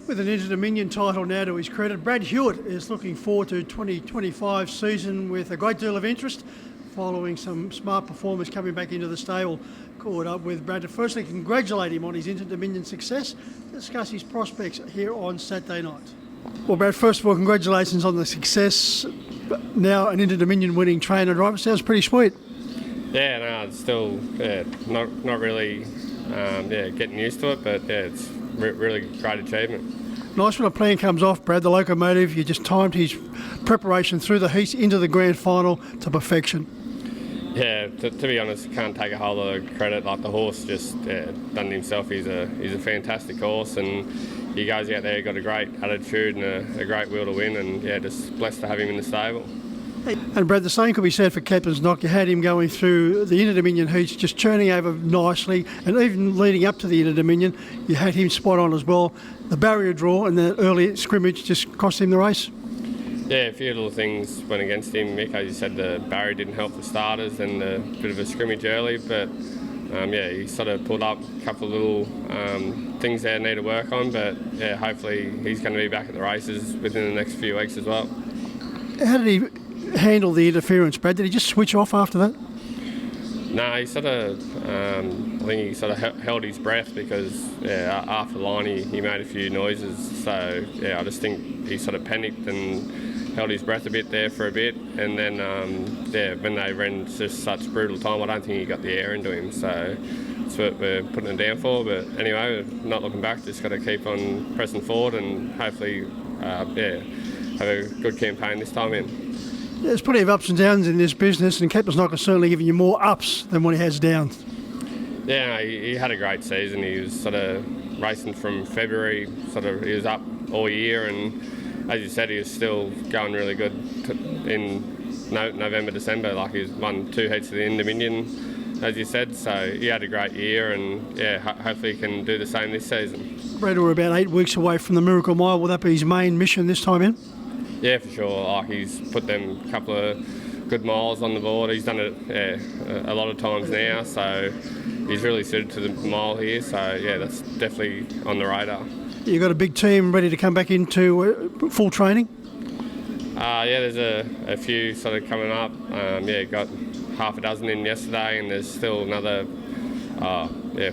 With an Inter-Dominion title now to his credit, Brad Hewitt is looking forward to 2025 season with a great deal of interest following some smart performers coming back into the stable. Caught up with Brad to firstly congratulate him on his Inter-Dominion success, discuss his prospects here on Saturday night. Well, Brad, first of all, congratulations on the success. Now an Inter-Dominion winning trainer driver sounds pretty sweet. Yeah, no, it's still not really getting used to it, but it's really great achievement. Nice when a plan comes off, Brad, the locomotive. You just timed his preparation through the heats into the grand final to perfection. Yeah, to be honest, can't take a whole lot of credit. Like the horse just done it himself. He's a fantastic horse, and he goes out there, got a great attitude and a great will to win, and just blessed to have him in the stable. And Brad, the same could be said for Captain's Knock. You had him going through the Inter-Dominion heats, just churning over nicely, and even leading up to the Inter-Dominion, you had him spot on as well. The barrier draw and the early scrimmage just cost him the race. Yeah, a few little things went against him, Mick. As you said, the barrier didn't help the starters and a bit of a scrimmage early, but he sort of pulled up a couple of little things there need to work on, but hopefully he's going to be back at the races within the next few weeks as well. How did he handle the interference, Brad? Did he just switch off after that? No, he sort of, I think he sort of held his breath because after the line he made a few noises. So I just think he sort of panicked and held his breath a bit there for a bit. And then when they ran just such brutal time, I don't think he got the air into him. So that's what we're putting it down for. But anyway, we're not looking back. Just got to keep on pressing forward and hopefully, have a good campaign this time in. There's plenty of ups and downs in this business, and Captain's Knock is certainly giving you more ups than what he has downs. Yeah, he had a great season. He was sort of racing from February, he was up all year, and as you said, he was still going really good in November, December. Like he's won 2 heats of the Inter-Dominion, as you said, so he had a great year, and hopefully he can do the same this season. Brad, we're about 8 weeks away from the Miracle Mile. Will that be his main mission this time in? Yeah, for sure. Like he's put them a couple of good miles on the board. He's done it a lot of times now, so he's really suited to the mile here. So that's definitely on the radar. You've got a big team ready to come back into full training? There's a few sort of coming up. Got half a dozen in yesterday, and there's still another 4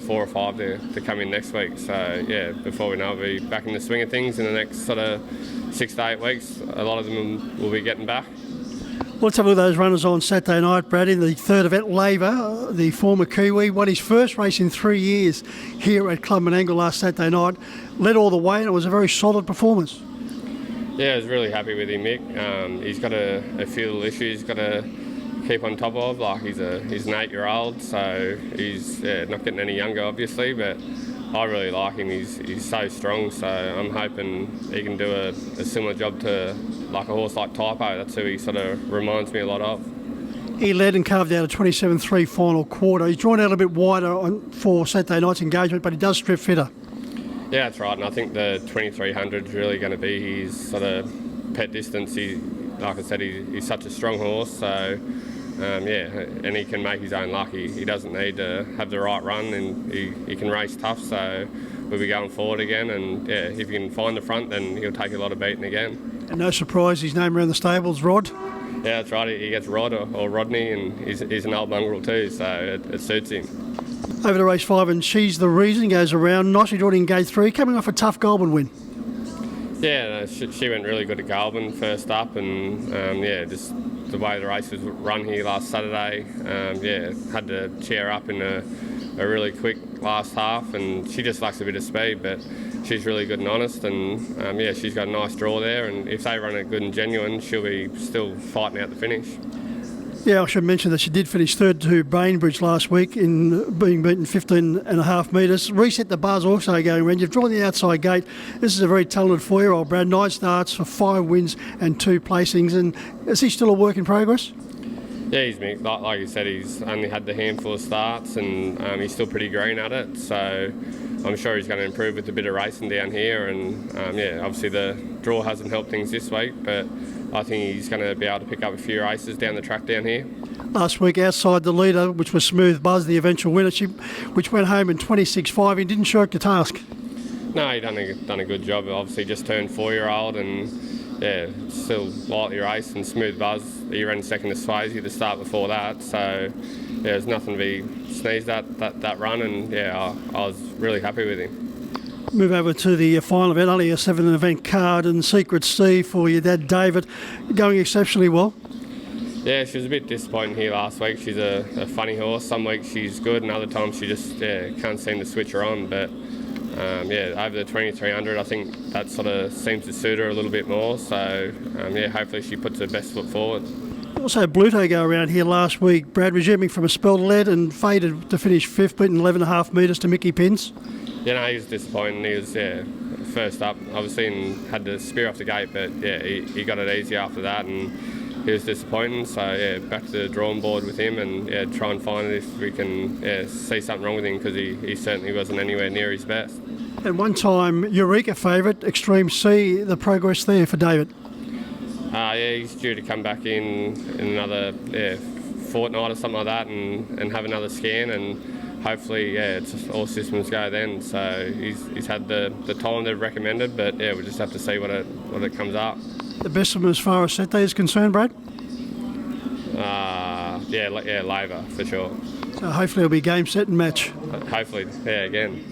or 5 to come in next week. So before we know it, we'll be back in the swing of things in the next sort of 6 to 8 weeks. A lot of them will be getting back. Let's have a look at those runners on Saturday night, Brad. In the third event, Laver, the former Kiwi, won his first race in 3 years here at Club Menangle last Saturday night. Led all the way, and it was a very solid performance. Yeah, I was really happy with him, Mick. He's got a few little issues he's got to keep on top of. Like he's an 8-year-old, so he's not getting any younger, obviously, but I really like him. He's so strong, so I'm hoping he can do a similar job to like a horse like Typo. That's who he sort of reminds me a lot of. He led and carved out a 27.3 final quarter. He's drawn out a bit wider for Saturday night's engagement, but he does strip fitter. Yeah, that's right, and I think the 2300 is really going to be his sort of pet distance. Like I said, he's such a strong horse, so and he can make his own luck. He doesn't need to have the right run, and he can race tough, so we'll be going forward again, and if he can find the front, then he'll take a lot of beating again. And no surprise, his name around the stable's Rod. Yeah, that's right, he gets Rod or Rodney, and he's an old mongrel too, so it suits him. Over to race 5, and She's the Reason goes around. Nicely drawn in gate 3, coming off a tough Goulburn win. Yeah, she went really good at Goulburn first up, and just the way the race was run here last Saturday, had to cheer up in a really quick last half, and she just lacks a bit of speed, but she's really good and honest, and she's got a nice draw there, and if they run it good and genuine, she'll be still fighting out the finish. Yeah, I should mention that she did finish third to Bainbridge last week in being beaten 15.5 metres. Reset the bars also going around. You've drawn the outside gate. This is a very talented 4-year-old, Brad. 9 starts for 5 wins and 2 placings. And is he still a work in progress? Yeah, he's like you said, he's only had the handful of starts, and he's still pretty green at it. So I'm sure he's going to improve with a bit of racing down here. And obviously the draw hasn't helped things this week, but I think he's going to be able to pick up a few races down the track down here. Last week, outside the leader, which was Smooth Buzz, the eventual winner, which went home in 26.5. He didn't shirk the task. No, he done a good job. Obviously, just turned 4-year-old, and yeah, still lightly race and smooth buzz. He ran second to Swayze the start before that, so yeah, there's nothing to be sneezed at that run, and yeah, I was really happy with him. Move over to the final event, only a 7-event card, and Secret Steve for your dad David, going exceptionally well. Yeah, she was a bit disappointing here last week. She's a funny horse. Some weeks she's good, and other times she just can't seem to switch her on. But over the 2300, I think that sort of seems to suit her a little bit more. So hopefully she puts her best foot forward. Also, Bluto go around here last week, Brad, resuming from a spell lead and faded to finish 5th, beating 11.5 metres to Mickey Pins. Yeah, no, he was disappointing. He was first up, obviously, and had to spear off the gate, but yeah, he got it easy after that, and he was disappointing. So yeah, back to the drawing board with him, and try and find if we can see something wrong with him, because he certainly wasn't anywhere near his best. And one time, Eureka favourite, Extreme C, the progress there for David. He's due to come back in another fortnight or something like that, and have another scan, and hopefully, it's all systems go then. So he's had the time they've recommended, but yeah, we'll just have to see what it comes up. The best of them as far as set day is concerned, Brad? Labour for sure. So hopefully it'll be game, set and match. Hopefully, again.